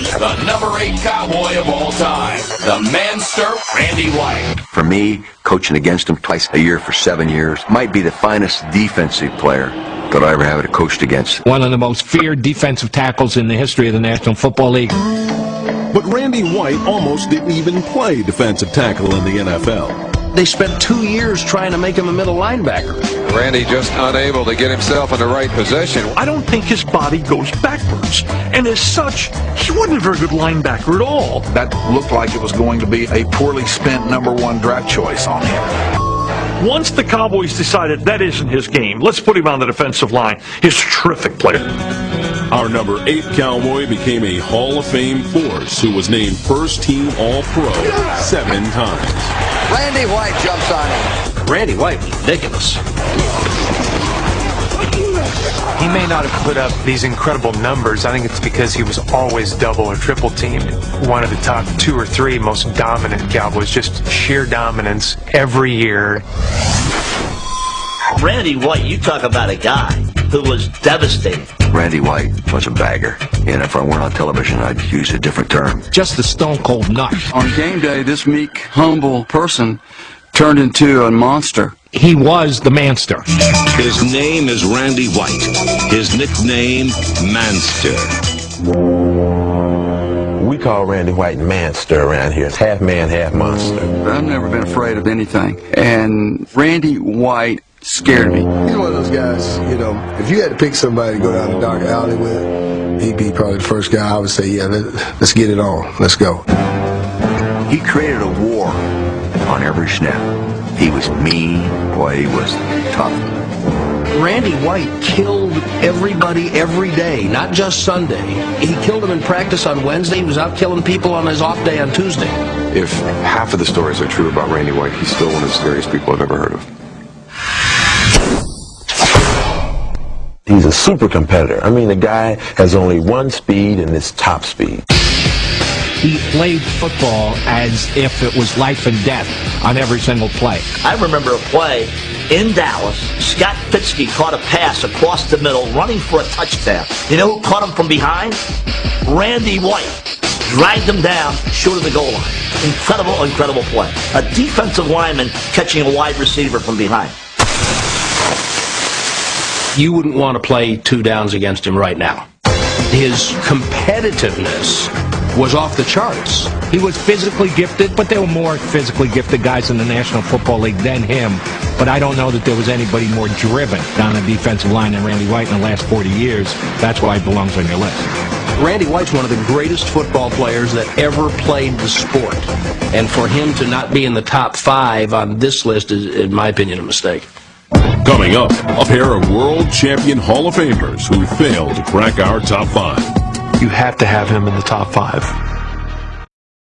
the number 8 Cowboy of all time, the Manster Randy White. For me, coaching against him twice a year for 7 years might be the finest defensive player that I ever have coached against. One of the most feared defensive tackles in the history of the National Football League. But Randy White almost didn't even play defensive tackle in the NFL. They spent 2 years trying to make him a middle linebacker. Randy just unable to get himself in the right position. I don't think his body goes backwards. And as such, he wasn't a very good linebacker at all. That looked like it was going to be a poorly spent #1 draft choice on him. Once the Cowboys decided that isn't his game, let's put him on the defensive line. He's a terrific player. Our number 8 Cowboy became a Hall of Fame force who was named first team All-Pro 7 times. Randy White jumps on him. Randy White was ridiculous. He may not have put up these incredible numbers. I think it's because he was always double or triple teamed. One of the top 2 or 3 most dominant Cowboys, just sheer dominance every year. Randy White, you talk about a guy who was devastating. Randy White was a bagger, and if I weren't on television, I'd use a different term. Just a stone-cold nut. On game day, this meek, humble person turned into a monster. He was the Manster. His name is Randy White. His nickname, Manster. We call Randy White Manster around here. It's half man, half monster. I've never been afraid of anything. And Randy White scared me. He's one of those guys, you know, if you had to pick somebody to go down the dark alley with, he'd be probably the first guy I would say, yeah, let's get it on. Let's go. He created a war on every snap. He was mean. Boy, he was tough. Randy White killed everybody every day, not just Sunday. He killed them in practice on Wednesday. He was out killing people on his off day on Tuesday. If half of the stories are true about Randy White, he's still one of the scariest people I've ever heard of. He's a super competitor. I mean, the guy has only one speed, and it's top speed. He played football as if it was life and death on every single play. I remember a play in Dallas. Scott Fitzke caught a pass across the middle, running for a touchdown. You know who caught him from behind? Randy White. Dragged him down, short of the goal line. Incredible, incredible play. A defensive lineman catching a wide receiver from behind. You wouldn't want to play 2 downs against him right now. His competitiveness was off the charts. He was physically gifted, but there were more physically gifted guys in the National Football League than him. But I don't know that there was anybody more driven down the defensive line than Randy White in the last 40 years. That's why he belongs on your list. Randy White's one of the greatest football players that ever played the sport. And for him to not be in the top 5 on this list is, in my opinion, a mistake. Coming up, a pair of world champion Hall of Famers who failed to crack our top 5. You have to have him in the top 5.